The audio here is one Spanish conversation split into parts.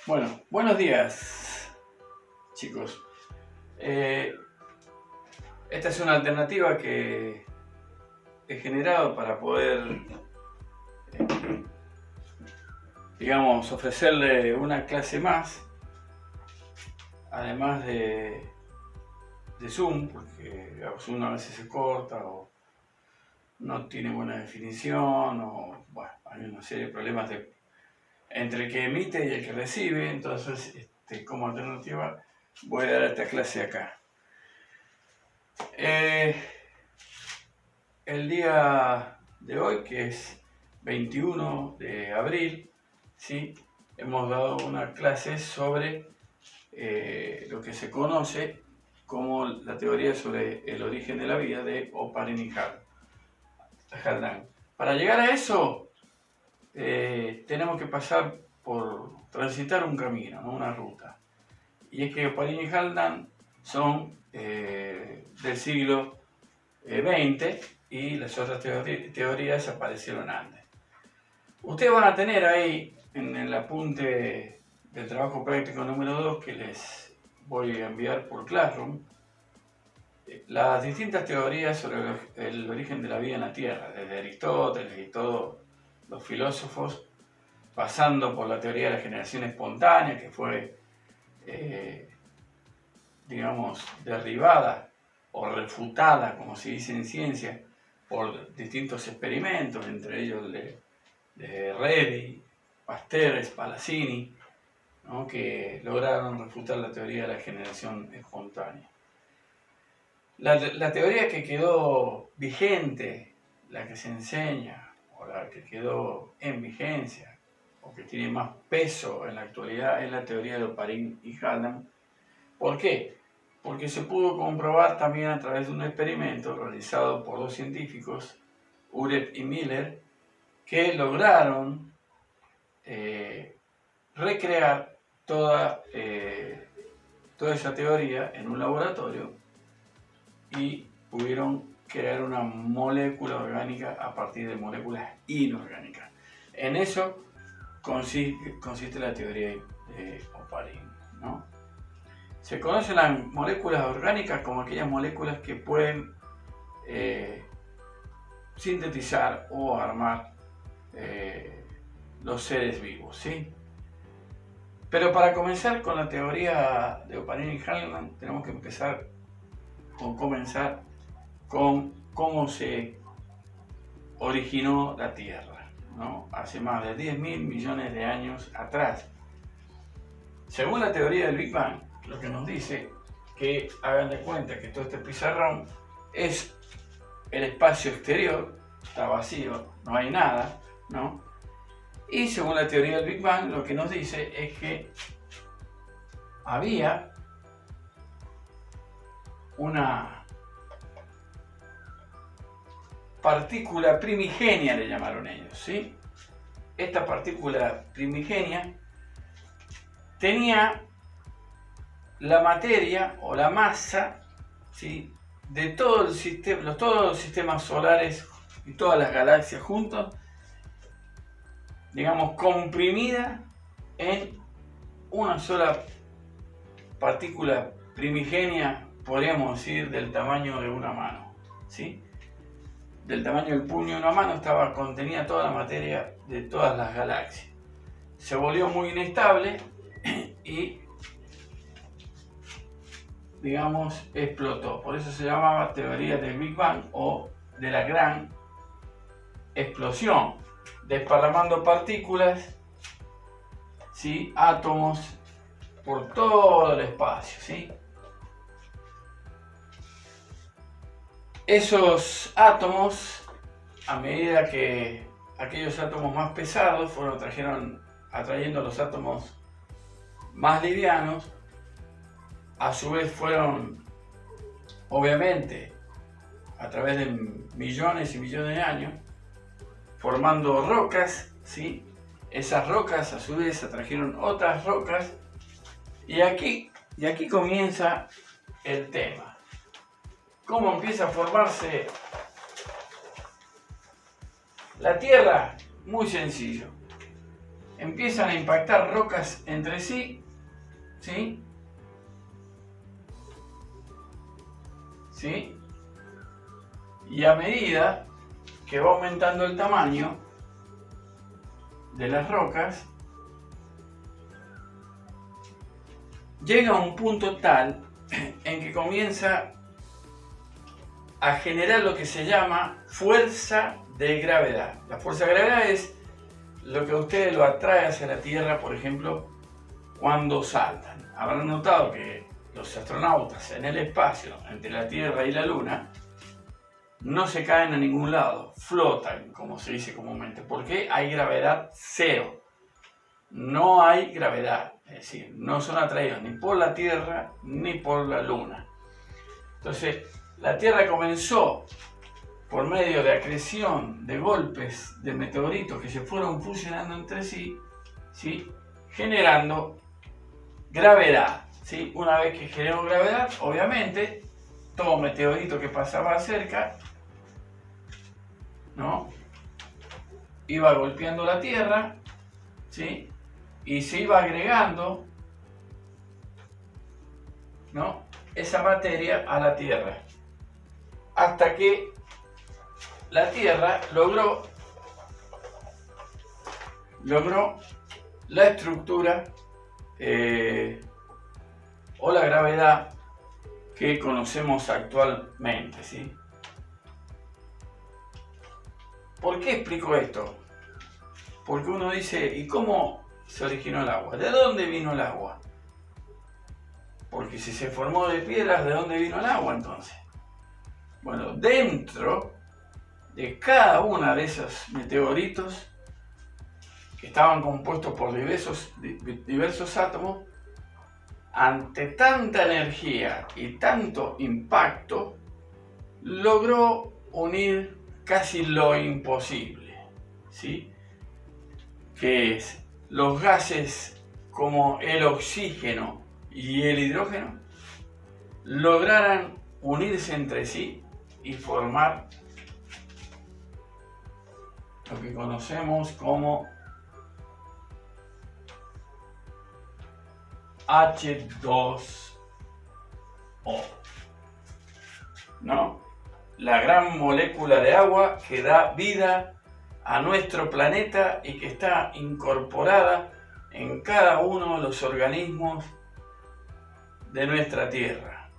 Bueno, buenos días, chicos. Esta es una alternativa que he generado para poder, eh, digamos, ofrecerle una clase más, además de Zoom, porque Zoom a veces se corta o no tiene buena definición o, bueno, hay una serie de problemas entre el que emite y el que recibe. Entonces, como alternativa, voy a dar esta clase acá. El día de hoy, que es 21 de abril, ¿sí? Hemos dado una clase sobre lo que se conoce como la teoría sobre el origen de la vida de Oparin y Haldane. Para llegar a eso, tenemos que pasar por transitar un camino, ¿no? Una ruta. Y es que Oparin y Haldane son del siglo XX y las otras teorías aparecieron antes. Ustedes van a tener ahí en el apunte del trabajo práctico número 2 que les voy a enviar por Classroom las distintas teorías sobre el origen de la vida en la Tierra, desde Aristóteles y todos los filósofos, pasando por la teoría de la generación espontánea, que fue, digamos, derribada o refutada, como se dice en ciencia, por distintos experimentos, entre ellos de Redi, Pasteur, Spallanzani, ¿no? Que lograron refutar la teoría de la generación espontánea. La teoría que quedó vigente, la que se enseña, o la que quedó en vigencia, o que tiene más peso en la actualidad, es la teoría de Oparin y Haldane. ¿Por qué? Porque se pudo comprobar también a través de un experimento realizado por dos científicos, Uret y Miller, que lograron recrear toda esa teoría en un laboratorio y pudieron crear una molécula orgánica a partir de moléculas inorgánicas. En eso consiste la teoría de Oparin, ¿no? Se conocen las moléculas orgánicas como aquellas moléculas que pueden sintetizar o armar los seres vivos, ¿sí? Pero para comenzar con la teoría de Oparin y Haldane, tenemos que comenzar con cómo se originó la Tierra, ¿no? Hace más de 10.000 millones de años atrás. Según la teoría del Big Bang, lo que nos dice que hagan de cuenta que todo este pizarrón es el espacio exterior, está vacío, no hay nada, ¿no? Y según la teoría del Big Bang, lo que nos dice es que había una partícula primigenia, le llamaron ellos, ¿sí? Esta partícula primigenia tenía la materia o la masa, ¿sí?, de todos los sistemas solares y todas las galaxias juntos, digamos, comprimida en una sola partícula primigenia, podríamos decir, del tamaño de una mano, ¿sí? Del tamaño del puño de una mano contenía toda la materia de todas las galaxias. Se volvió muy inestable y, digamos, explotó. Por eso se llamaba teoría del Big Bang o de la gran explosión, desparramando partículas, ¿sí?, átomos por todo el espacio, ¿sí? Esos átomos, a medida que aquellos átomos más pesados fueron atrayendo los átomos más livianos, a su vez fueron, obviamente, a través de millones y millones de años, formando rocas, ¿sí? Esas rocas a su vez atrajeron otras rocas y aquí comienza el tema. ¿Cómo empieza a formarse la Tierra? Muy sencillo. empiezan a impactar rocas entre sí, ¿sí? ¿Sí? Y a medida que va aumentando el tamaño de las rocas, llega a un punto tal en que comienza a generar lo que se llama fuerza de gravedad. La fuerza de gravedad es lo que a ustedes lo atrae hacia la Tierra, por ejemplo, cuando saltan. Habrán notado que los astronautas en el espacio, entre la Tierra y la Luna, no se caen a ningún lado, flotan, como se dice comúnmente, porque hay gravedad cero. No hay gravedad, es decir, no son atraídos ni por la Tierra ni por la Luna. Entonces, la Tierra comenzó por medio de acreción de golpes de meteoritos que se fueron fusionando entre sí, ¿sí? Generando gravedad, ¿sí? Una vez que generó gravedad, obviamente, todo meteorito que pasaba cerca, ¿no?, iba golpeando la Tierra, ¿sí?, y se iba agregando, ¿no?, esa materia a la Tierra, hasta que la Tierra logró la estructura o la gravedad que conocemos actualmente, ¿sí? ¿Por qué explico esto? Porque uno dice, ¿y cómo se originó el agua? ¿De dónde vino el agua? Porque si se formó de piedras, ¿de dónde vino el agua entonces? Bueno, dentro de cada una de esos meteoritos, que estaban compuestos por diversos átomos, ante tanta energía y tanto impacto, logró unir casi lo imposible, ¿sí?, que es los gases como el oxígeno y el hidrógeno lograran unirse entre sí y formar lo que conocemos como H2O, ¿no? La gran molécula de agua que da vida a nuestro planeta y que está incorporada en cada uno de los organismos de nuestra Tierra.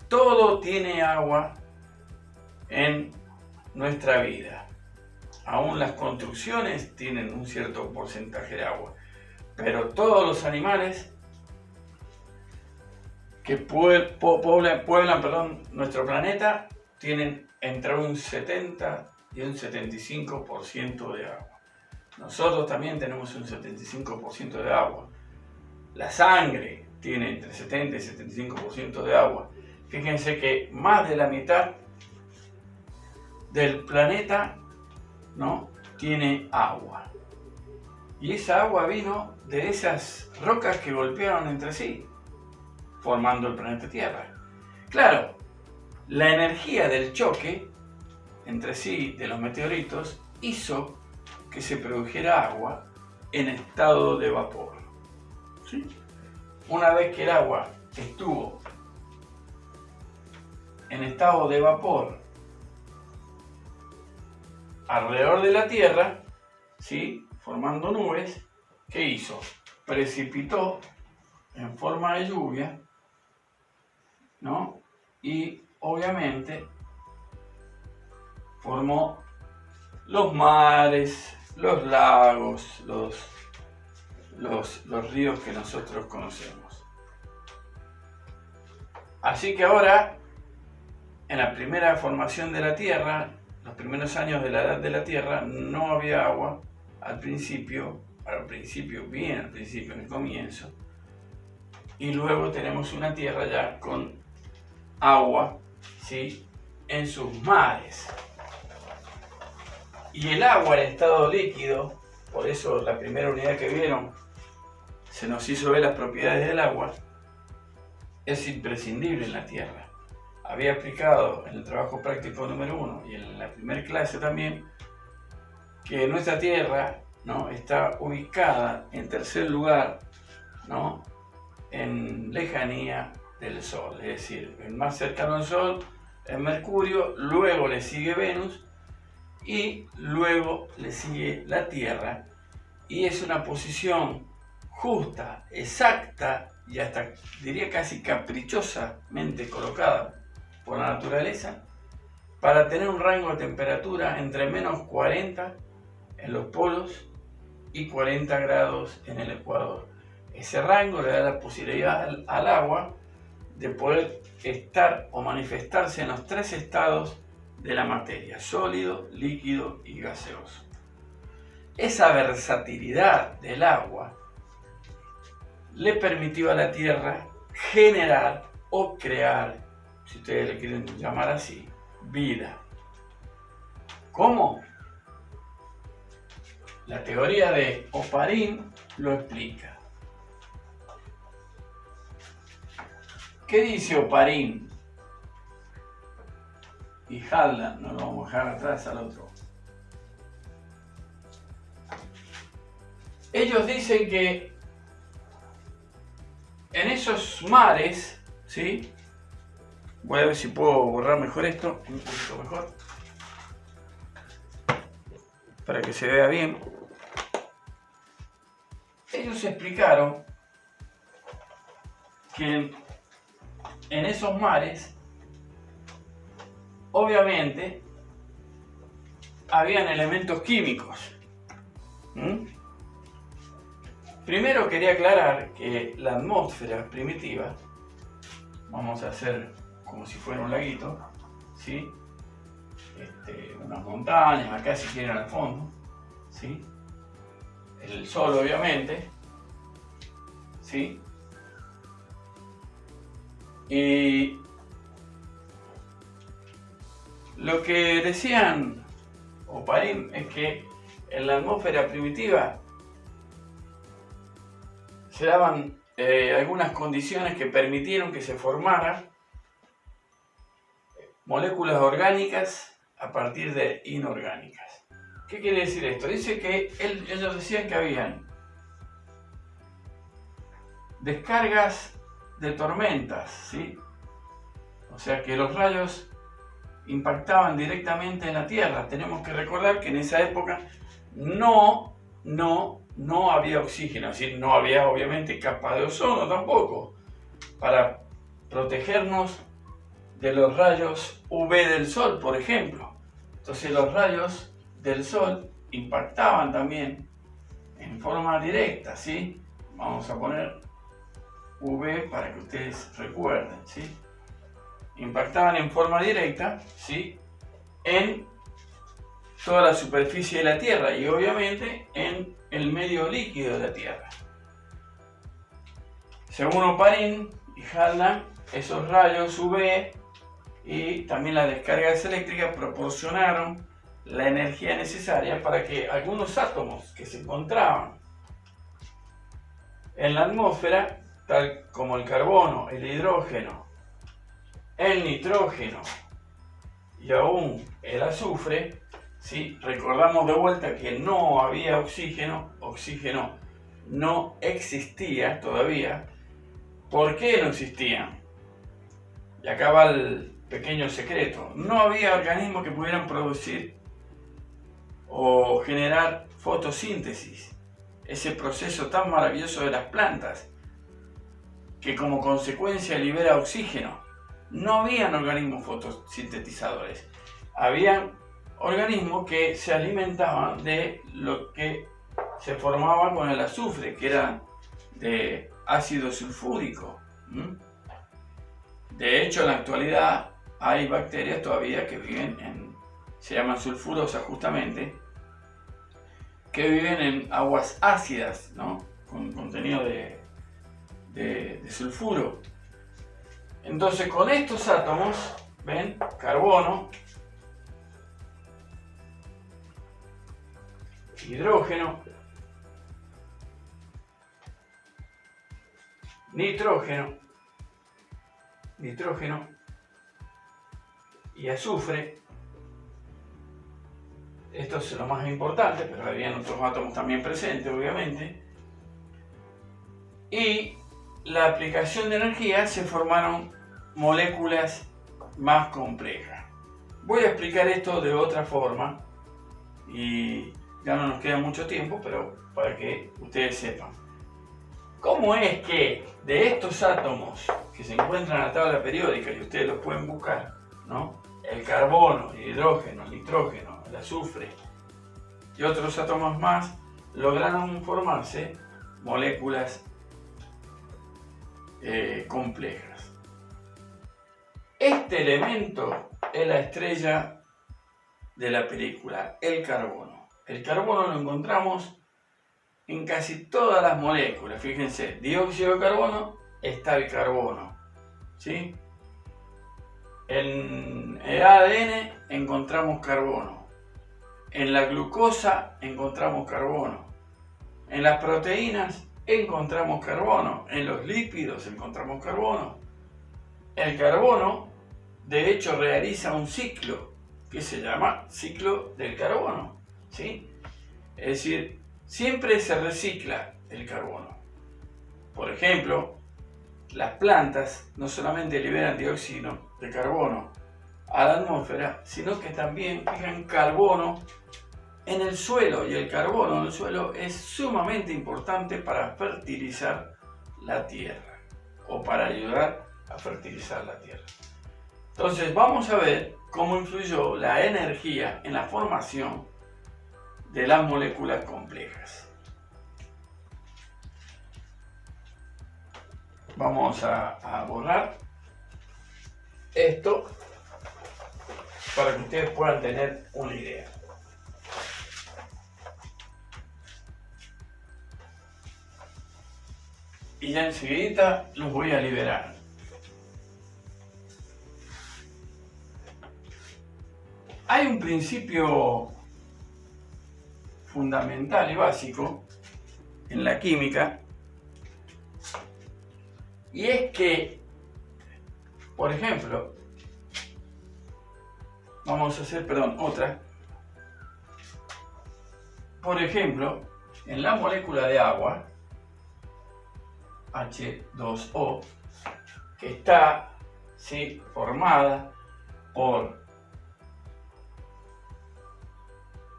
Todo tiene agua en nuestra vida. Aún las construcciones tienen un cierto porcentaje de agua, pero todos los animales que pueblan nuestro planeta tienen entre un 70 y un 75% de agua. Nosotros también tenemos un 75% de agua. La sangre tiene entre 70 y 75% de agua. Fíjense que más de la mitad del planeta, ¿no?, tiene agua. Y esa agua vino de esas rocas que golpearon entre sí, formando el planeta Tierra. Claro, la energía del choque entre sí de los meteoritos hizo que se produjera agua en estado de vapor, ¿sí? Una vez que el agua estuvo en estado de vapor alrededor de la Tierra, ¿sí?, formando nubes, ¿qué hizo? Precipitó en forma de lluvia, ¿no? Y obviamente formó los mares, los lagos, los ríos que nosotros conocemos. Así que ahora, en la primera formación de la Tierra, los primeros años de la edad de la Tierra, no había agua al principio, en el comienzo, y luego tenemos una Tierra ya con agua, ¿sí?, en sus mares. Y el agua en estado líquido, por eso la primera unidad que vieron se nos hizo ver las propiedades del agua, es imprescindible en la Tierra. Había explicado en el trabajo práctico número 1 y en la primera clase también que nuestra Tierra ¿no? Está ubicada en tercer lugar, ¿no? En lejanía del Sol, es decir, el más cercano al Sol es Mercurio, luego le sigue Venus y luego le sigue la Tierra, y es una posición justa, exacta y hasta diría casi caprichosamente colocada por la naturaleza para tener un rango de temperatura entre menos 40 en los polos y 40 grados en el Ecuador. Ese rango le da la posibilidad al agua de poder estar o manifestarse en los tres estados de la materia: sólido, líquido y gaseoso. Esa versatilidad del agua le permitió a la Tierra generar o crear, si ustedes le quieren llamar así, vida. ¿Cómo? La teoría de Oparin lo explica. ¿Qué dice Oparin? Y Haldan, no lo vamos a dejar atrás al otro. Ellos dicen que en esos mares, ¿sí? Voy a ver si puedo borrar mejor esto, un poquito mejor, para que se vea bien. Ellos explicaron que en esos mares, obviamente, habían elementos químicos. Primero quería aclarar que la atmósfera primitiva, vamos a hacer como si fuera un laguito, ¿sí? Unas montañas, acá si quieren al fondo, ¿sí? El sol obviamente, ¿sí? Y lo que decían Oparin es que en la atmósfera primitiva se daban algunas condiciones que permitieron que se formaran moléculas orgánicas a partir de inorgánicas. ¿Qué quiere decir esto? Dice que ellos decían que habían descargas de tormentas, ¿sí? O sea que los rayos impactaban directamente en la Tierra. Tenemos que recordar que en esa época no había oxígeno, es decir, no había obviamente capa de ozono tampoco para protegernos de los rayos UV del sol, por ejemplo. Entonces los rayos del sol impactaban también en forma directa, ¿sí? Vamos a poner UV para que ustedes recuerden, ¿sí? Impactaban en forma directa, ¿sí? En toda la superficie de la Tierra y obviamente en el medio líquido de la Tierra. Según Oparin y Haldan, esos rayos UV y también las descargas eléctricas proporcionaron la energía necesaria para que algunos átomos que se encontraban en la atmósfera, tal como el carbono, el hidrógeno, el nitrógeno y aún el azufre, ¿sí? Recordamos de vuelta que no había oxígeno no existía todavía. ¿Por qué no existían? Y acá va el pequeño secreto. No había organismos que pudieran producir o generar fotosíntesis, ese proceso tan maravilloso de las plantas, que como consecuencia libera oxígeno. No habían organismos fotosintetizadores. Habían organismos que se alimentaban de lo que se formaba con el azufre, que era de ácido sulfúrico. De hecho, en la actualidad hay bacterias todavía que viven se llaman sulfurosas justamente, que viven en aguas ácidas, ¿no? Con contenido de sulfuro. Entonces, con estos átomos, ven, carbono, hidrógeno, nitrógeno y azufre, esto es lo más importante, pero habían otros átomos también presentes, obviamente. Y la aplicación de energía se formaron moléculas más complejas. Voy a explicar esto de otra forma y ya no nos queda mucho tiempo, pero para que ustedes sepan. ¿Cómo es que de estos átomos que se encuentran en la tabla periódica, y ustedes los pueden buscar, ¿no? El carbono, el hidrógeno, el nitrógeno, el azufre y otros átomos más, lograron formarse moléculas complejas? Este elemento es la estrella de la película, el carbono. El carbono lo encontramos en casi todas las moléculas. Fíjense, dióxido de carbono está el carbono, ¿sí? En el ADN encontramos carbono. En la glucosa encontramos carbono. En las proteínas encontramos carbono. En los lípidos encontramos carbono. El carbono, de hecho, realiza un ciclo que se llama ciclo del carbono, ¿sí? Es decir, siempre se recicla el carbono. Por ejemplo, las plantas no solamente liberan dióxido de carbono a la atmósfera, sino que también fijan carbono en el suelo, y el carbono en el suelo es sumamente importante para fertilizar la tierra o para ayudar a fertilizar la tierra. Entonces vamos a ver cómo influyó la energía en la formación de las moléculas complejas. Vamos a borrar esto para que ustedes puedan tener una idea. Y ya enseguida los voy a liberar. Hay un principio fundamental y básico en la química, y es que, por ejemplo, vamos a hacer, otra. Por ejemplo, en la molécula de agua, H2O, que está, ¿sí?, formada por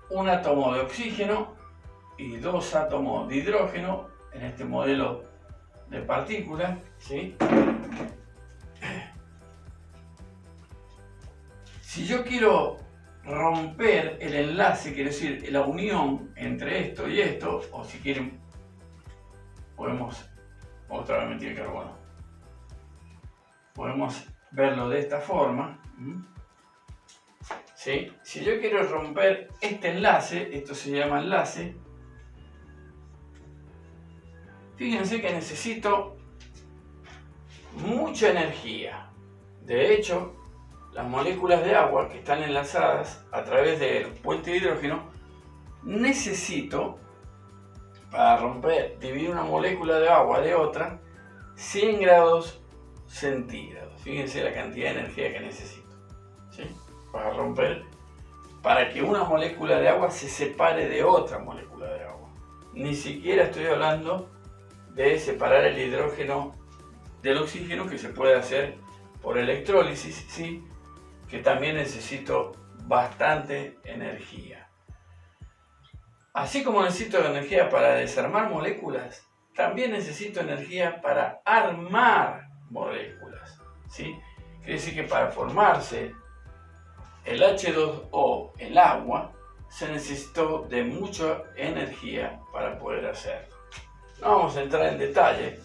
un átomo de oxígeno y dos átomos de hidrógeno en este modelo de partículas, ¿sí? Si yo quiero romper el enlace, quiere decir la unión entre esto y esto, o si quieren, podemos otra vez meter el carbono. Podemos verlo de esta forma. ¿Sí? Si yo quiero romper este enlace, esto se llama enlace, fíjense que necesito mucha energía. De hecho, las moléculas de agua que están enlazadas a través del puente de hidrógeno, necesito, para romper, dividir una molécula de agua de otra, 100 grados centígrados. Fíjense la cantidad de energía que necesito, ¿sí?, para romper, para que una molécula de agua se separe de otra molécula de agua. Ni siquiera estoy hablando de separar el hidrógeno del oxígeno, que se puede hacer por electrólisis, ¿sí?, que también necesito bastante energía. Así como necesito energía para desarmar moléculas, también necesito energía para armar moléculas, ¿sí? Quiere decir que para formarse el H2O, el agua, se necesitó de mucha energía para poder hacerlo. No vamos a entrar en detalle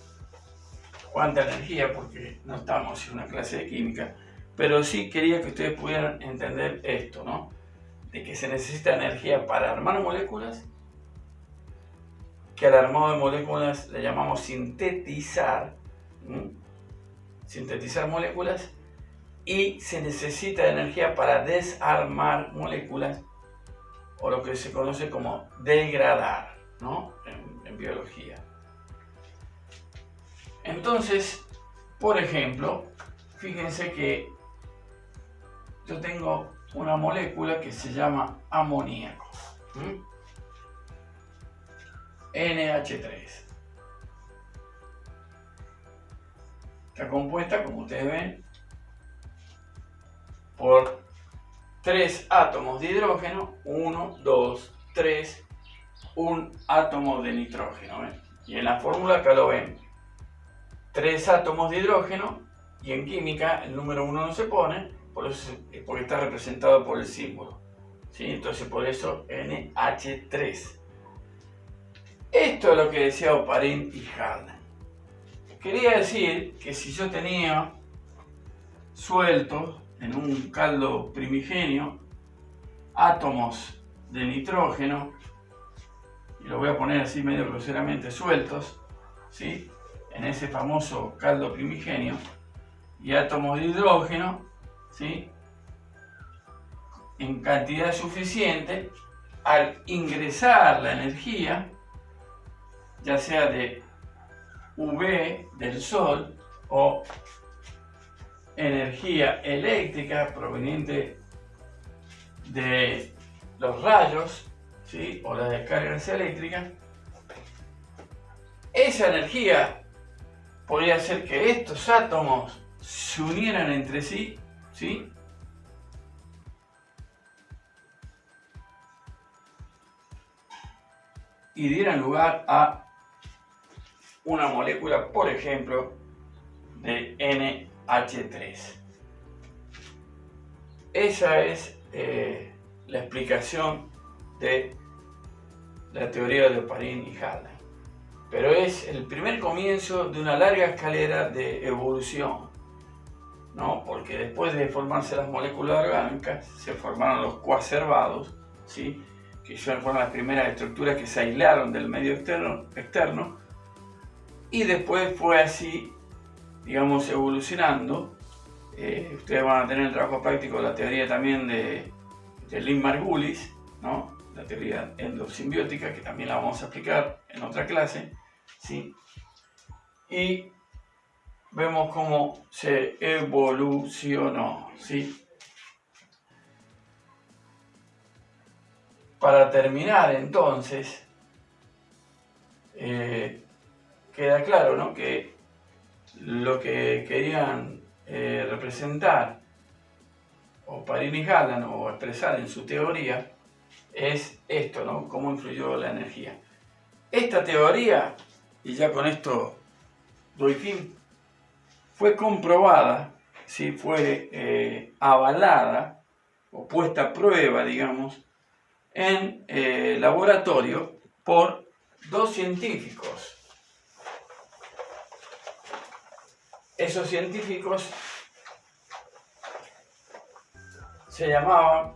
cuánta energía, porque no estamos en una clase de química, pero sí quería que ustedes pudieran entender esto, ¿no? De que se necesita energía para armar moléculas, que al armado de moléculas le llamamos sintetizar, sintetizar moléculas, y se necesita energía para desarmar moléculas, o lo que se conoce como degradar, ¿no?, en biología. Entonces, por ejemplo, fíjense que yo tengo una molécula que se llama amoníaco. NH3. Está compuesta, como ustedes ven, por 3 átomos de hidrógeno, 1, 2, 3, un átomo de nitrógeno. Y en la fórmula acá lo ven, 3 átomos de hidrógeno, y en química el número 1 no se pone, porque está representado por el símbolo. ¿Sí? Entonces por eso NH3. Esto es lo que decía Oparin y Harlan. Quería decir que si yo tenía sueltos en un caldo primigenio átomos de nitrógeno, y lo voy a poner así medio groseramente, sueltos, ¿sí?, en ese famoso caldo primigenio, y átomos de hidrógeno, ¿sí?, en cantidad suficiente, al ingresar la energía, ya sea de UV del sol o energía eléctrica proveniente de los rayos, ¿sí?, o las descargas eléctricas, esa energía podría hacer que estos átomos se unieran entre sí, ¿sí?, y dieran lugar a una molécula, por ejemplo, de NH3. Esa es la explicación de la teoría de Oparin y Harlan. Pero es el primer comienzo de una larga escalera de evolución, ¿no? Porque después de formarse las moléculas orgánicas, se formaron los coacervados, ¿sí?, que fueron las primeras estructuras que se aislaron del medio externo, y después fue así, digamos, evolucionando. Ustedes van a tener el trabajo práctico la teoría también de Lynn Margulis, ¿no?, la teoría endosimbiótica, que también la vamos a explicar en otra clase, ¿sí? Y vemos cómo se evolucionó, ¿sí? Para terminar, entonces, queda claro, ¿no?, que lo que querían representar Oparin y Harlan, o expresar en su teoría, es esto, ¿no?, cómo influyó la energía. Esta teoría, y ya con esto doy fin, fue comprobada, ¿sí?, fue avalada o puesta a prueba, digamos, en laboratorio por 2 científicos. Esos científicos se llamaban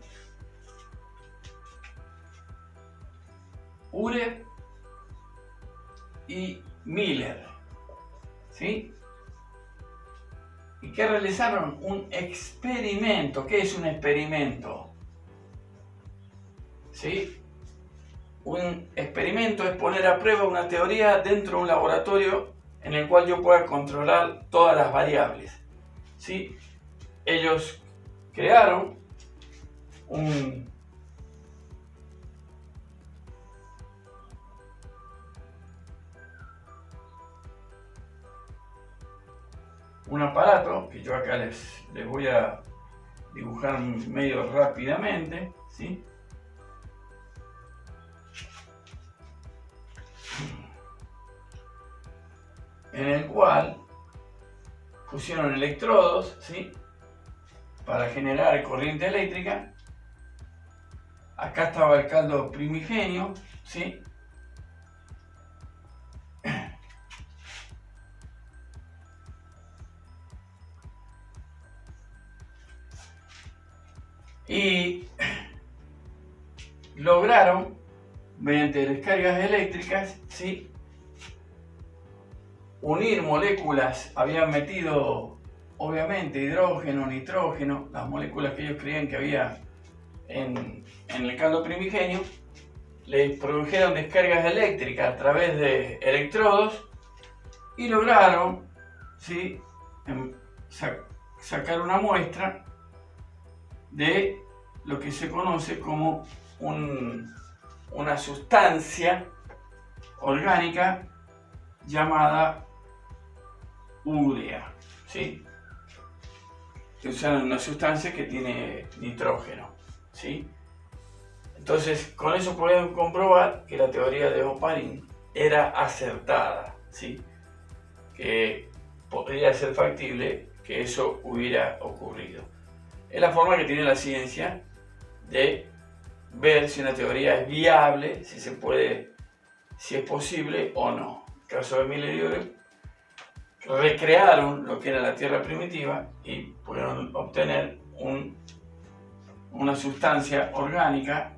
Ure y Miller, ¿sí? Y que realizaron un experimento. ¿Qué es un experimento? ¿Sí? Un experimento es poner a prueba una teoría dentro de un laboratorio en el cual yo pueda controlar todas las variables, ¿sí? Ellos crearon un aparato que yo acá les voy a dibujar medio rápidamente, ¿sí? En el cual pusieron electrodos, ¿sí?, para generar corriente eléctrica. Acá estaba el caldo primigenio, ¿sí? Y lograron, mediante descargas eléctricas, ¿sí?, unir moléculas. Habían metido, obviamente, hidrógeno, nitrógeno, las moléculas que ellos creían que había en el caldo primigenio. Les produjeron descargas eléctricas a través de electrodos y lograron, ¿sí?, sacar una muestra de lo que se conoce como una sustancia orgánica llamada urea, ¿sí? Es una sustancia que tiene nitrógeno, ¿sí? Entonces, con eso podemos comprobar que la teoría de Oparin era acertada, ¿sí? Que podría ser factible que eso hubiera ocurrido. Es la forma que tiene la ciencia de ver si una teoría es viable, si se puede, si es posible o no. En el caso de Miller y Urey, recrearon lo que era la Tierra primitiva y pudieron obtener una sustancia orgánica,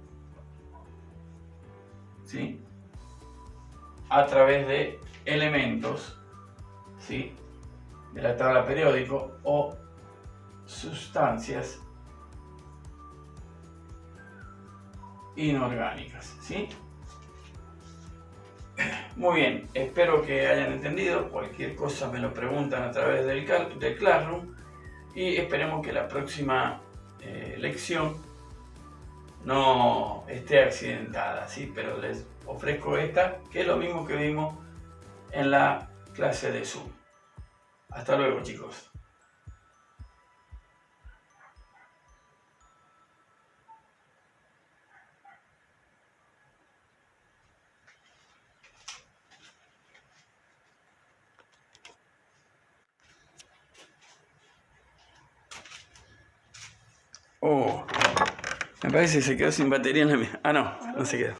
¿sí?, a través de elementos, ¿sí?, de la tabla periódica o sustancias inorgánicas, ¿sí? Muy bien, espero que hayan entendido. Cualquier cosa me lo preguntan a través del Classroom y esperemos que la próxima lección no esté accidentada, ¿sí? Pero les ofrezco esta, que es lo mismo que vimos en la clase de Zoom. Hasta luego, chicos. Oh, me parece que se quedó sin batería en la mía. Ah, no se quedó.